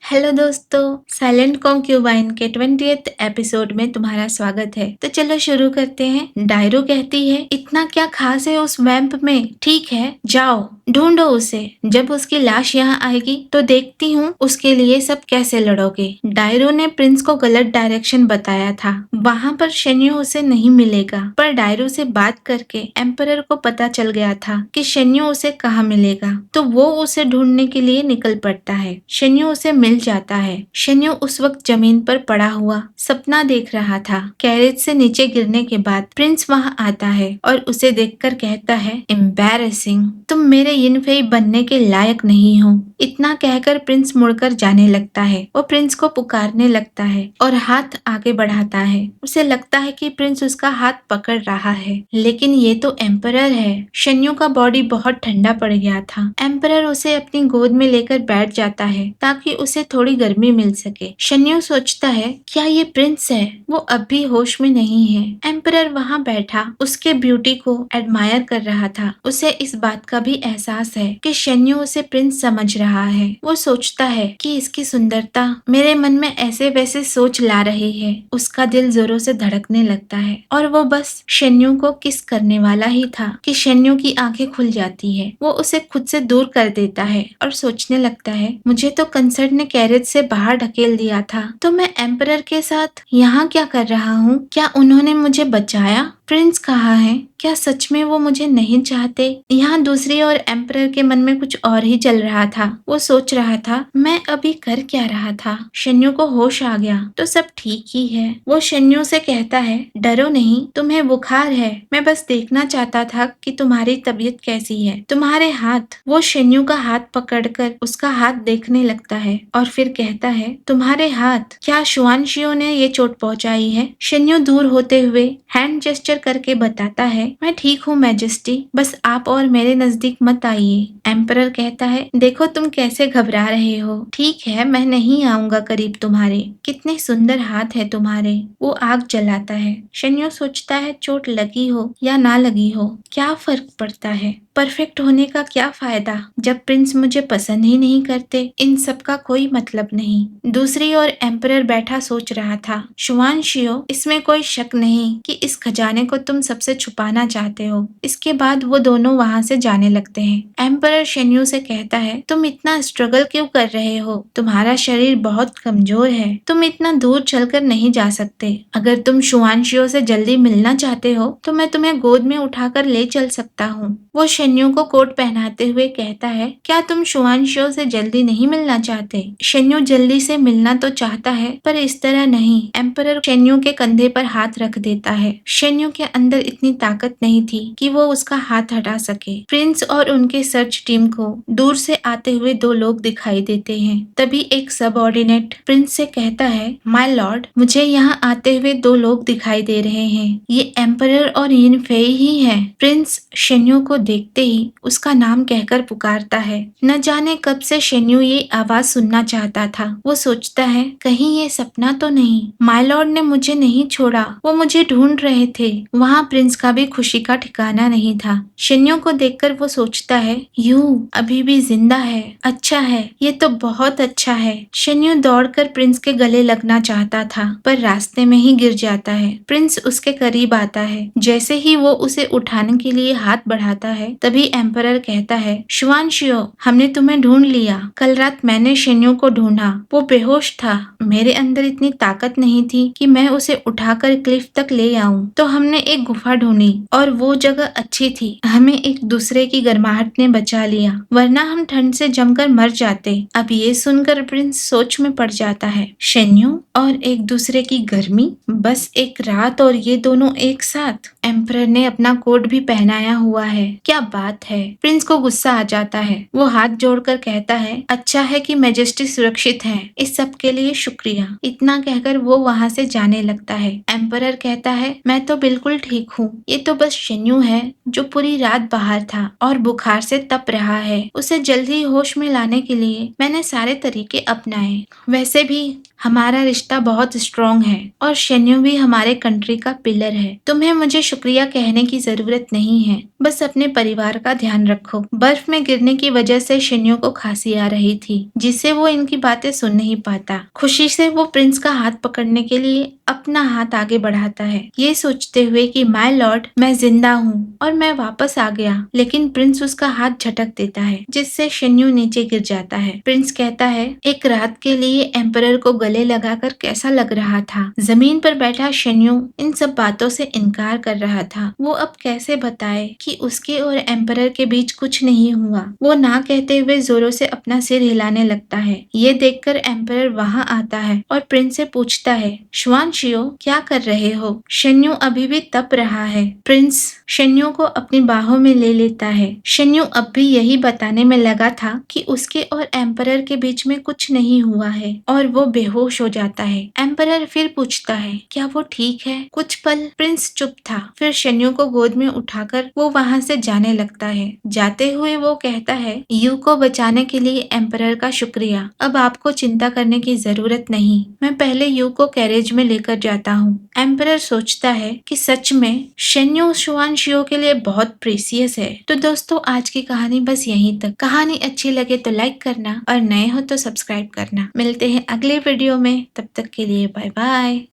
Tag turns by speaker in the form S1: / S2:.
S1: Hello दोस्तों, silent कॉन्क्यूबाइन के 20th episode में तुम्हारा स्वागत है। तो चलो शुरू करते हैं। डायरो कहती है, इतना क्या खास है उस वैम्प में? ठीक है, जाओ ढूंढो उसे। जब उसकी लाश यहाँ आएगी तो देखती हूँ उसके लिए सब कैसे लड़ोगे। डायरो ने प्रिंस को गलत डायरेक्शन बताया था, वहाँ पर शेन्यू उसे नहीं मिलेगा, पर डायरो से बात करके एम्परर को पता चल गया था कि शेन्यू उसे कहाँ मिलेगा, तो वो उसे ढूंढने के लिए निकल पड़ता है। शेन्यू उसे मिल जाता है। शेन्यू उस वक्त जमीन पर पड़ा हुआ सपना देख रहा था। कैरेज से नीचे गिरने के बाद प्रिंस वहाँ आता है और उसे देखकर कहता है, एम्बैरेसिंग, तुम मेरे यिनफेई बनने के लायक नहीं हो। इतना कहकर प्रिंस मुड़कर जाने लगता है। वो प्रिंस को पुकारने लगता है और हाथ आगे बढ़ाता है। उसे लगता है कि प्रिंस उसका हाथ पकड़ रहा है, लेकिन ये तो एम्परर है। शेन्यू का बॉडी बहुत ठंडा पड़ गया था। एम्परर उसे अपनी गोद में लेकर बैठ जाता है ताकि उसे थोड़ी गर्मी मिल सके। शेन्यू सोचता है, क्या ये प्रिंस है? वो अब भी होश में नहीं है। एम्परर वहाँ बैठा उसके ब्यूटी को एडमायर कर रहा था। उसे इस बात का भी एहसास है कि शेन्यू उसे प्रिंस समझ रहा है। वो सोचता है कि इसकी सुंदरता मेरे मन में ऐसे वैसे सोच ला रही है। उसका दिल जोरों से धड़कने लगता है और वो बस शेन्यू को किस करने वाला ही था कि शेन्यू की आंखें खुल जाती है। वो उसे खुद से दूर कर देता है और सोचने लगता है, मुझे तो कंसर्ट ने कैरेज से बाहर ढकेल दिया था, तो मैं एम्परर के साथ यहाँ क्या कर रहा हूँ? क्या उन्होंने मुझे बचाया? प्रिंस कहाँ है? क्या सच में वो मुझे नहीं चाहते? यहाँ दूसरी ओर एम्परर के मन में कुछ और ही चल रहा था। वो सोच रहा था, मैं अभी कर क्या रहा था? शेन्यू को होश आ गया तो सब ठीक ही है। वो शेन्यू से कहता है, डरो नहीं, तुम्हें बुखार है। मैं बस देखना चाहता था कि तुम्हारी तबीयत कैसी है। तुम्हारे हाथ। वो शेन्यू का हाथ पकड़कर उसका हाथ देखने लगता है और फिर कहता है, तुम्हारे हाथ? क्या शुआनशियो ने ये चोट पहुंचाई है? शेन्यू दूर होते हुए हैंड जेस्चर करके बताता है, मैं ठीक हूँ मैजेस्टी, बस आप और मेरे नजदीक मत आइए। एम्परर कहता है, देखो तुम कैसे घबरा रहे हो। ठीक है, मैं नहीं आऊंगा करीब तुम्हारे। कितने सुंदर हाथ है तुम्हारे। वो आग जलाता है। शेन्यू सोचता है, चोट लगी हो या ना लगी हो, क्या फर्क पड़ता है? परफेक्ट होने का क्या फायदा जब प्रिंस मुझे पसंद ही नहीं करते? इन सब का कोई मतलब नहीं। दूसरी ओर एम्परर बैठा सोच रहा था, शुआनशियो, इसमें कोई शक नहीं कि इस खजाने को तुम सबसे छुपाना चाहते हो। इसके बाद वो दोनों वहाँ से जाने लगते हैं। एम्परर शेन्यू से कहता है, तुम इतना स्ट्रगल क्यों कर रहे हो? तुम्हारा शरीर बहुत कमजोर है। तुम इतना दूर चलकर नहीं जा सकते। अगर तुम शुआनशियो से जल्दी मिलना चाहते हो तो मैं तुम्हें गोद में उठाकर ले चल सकता हूँ। वो शेन्यू को कोट पहनाते हुए कहता है, क्या तुम शुआनशियो से जल्दी नहीं मिलना चाहते? शेन्यू जल्दी से मिलना तो चाहता है, पर इस तरह नहीं। एम्परर शेन्यू के कंधे पर हाथ रख देता है। शेन्यू के अंदर इतनी ताकत नहीं थी कि वो उसका हाथ हटा सके। प्रिंस और उनके सर्च टीम को दूर से आते हुए दो लोग दिखाई देते हैं। तभी एक सबऑर्डिनेट प्रिंस से कहता है, माय लॉर्ड, मुझे यहाँ आते हुए दो लोग दिखाई दे रहे हैं। ये एम्परर और यिनफेई ही है। प्रिंस शेन्यू को देखते ही उसका नाम कहकर पुकारता है। न जाने कब से शेन्यू ये आवाज सुनना चाहता था। वो सोचता है, कहीं ये सपना तो नहीं? माय लॉर्ड ने मुझे नहीं छोड़ा, वो मुझे ढूंढ रहे थे। वहाँ प्रिंस का भी खुशी का ठिकाना नहीं था। शेन्यू को देखकर वो सोचता है, यू अभी भी जिंदा है। अच्छा है, ये तो बहुत अच्छा है। शेन्यू दौड़कर प्रिंस के गले लगना चाहता था, पर रास्ते में ही गिर जाता है। प्रिंस उसके करीब आता है। जैसे ही वो उसे उठाने के लिए हाथ बढ़ाता है, तभी एम्परर कहता है, शुआनशियो, हमने तुम्हें ढूंढ लिया। कल रात मैंने शेन्यू को ढूंढा। वो बेहोश था। मेरे अंदर इतनी ताकत नहीं थी कि मैं उसे उठाकर क्लिफ तक ले आऊं। तो हमने एक गुफा ढूंढी और वो जगह अच्छी थी। हमें एक दूसरे की गर्माहट ने बचा लिया, वरना हम ठंड से जमकर मर जाते। अब ये सुनकर प्रिंस सोच में पड़ जाता है। शेन्यू और एक दूसरे की गर्मी, बस एक रात और ये दोनों एक साथ। एम्परर ने अपना कोट भी पहनाया हुआ है। क्या बात है। प्रिंस को गुस्सा आ जाता है। वो हाथ जोड़कर कहता है, अच्छा है कि मैजेस्टी सुरक्षित है। इस सब के लिए शुक्रिया। इतना कहकर वो वहाँ से जाने लगता है। एम्परर कहता है, मैं तो बिल्कुल ठीक हूँ। ये तो बस शेन्यू है जो पूरी रात बाहर था और बुखार से तप रहा है। उसे जल्दी होश में लाने के लिए मैंने सारे तरीके अपनाए। वैसे भी हमारा रिश्ता बहुत स्ट्रॉन्ग है और शेन्यू भी हमारे कंट्री का पिलर है। तुम्हें मुझे शुक्रिया कहने की जरूरत नहीं है, बस अपने परिवार का ध्यान रखो। बर्फ में गिरने की वजह से शेन्यू को खांसी आ रही थी, जिससे वो इनकी बातें सुन नहीं पाता। खुशी से वो प्रिंस का हाथ पकड़ने के लिए अपना हाथ आगे बढ़ाता है, ये सोचते हुए कि माय लॉर्ड, मैं जिंदा हूँ और मैं वापस आ गया। लेकिन प्रिंस उसका हाथ झटक देता है, जिससे शेन्यू नीचे गिर जाता है। प्रिंस कहता है, एक रात के लिए एम्परर को गले लगाकर कैसा लग रहा था। जमीन पर बैठा शेन्यू इन सब बातों से इनकार कर रहा था। वो अब कैसे बताए कि उसके और एम्परर के बीच कुछ नहीं हुआ। वो ना कहते हुए जोरों से अपना सिर हिलाने लगता है। ये देखकर एम्परर वहां आता है और प्रिंस से पूछता है, श्वान शियो, क्या कर रहे हो? शेन्यू अभी भी तप रहा है। प्रिंस शेन्यू को अपनी बाहों में ले लेता है। शेन्यू अब भी यही बताने में लगा था कि उसके और एम्परर के बीच में कुछ नहीं हुआ है और वो बेहोश हो जाता है। एम्परर फिर पूछता है, क्या वो ठीक है? कुछ पल प्रिंस चुप था, फिर शेन्यू को गोद में उठाकर वो वहां से जाने लगता है। जाते हुए वो कहता है, यू को बचाने के लिए एम्परर का शुक्रिया। अब आपको चिंता करने की जरूरत नहीं, मैं पहले यू को कैरेज में लेकर जाता हूँ। एम्परर सोचता है कि सच में शेन्यू शुआन शियो के लिए बहुत प्रीसियस है। तो दोस्तों, आज की कहानी बस यहीं तक। कहानी अच्छी लगे तो लाइक करना और नए हो तो सब्सक्राइब करना। मिलते हैं अगले वीडियो में, तब तक के लिए बाय बाय।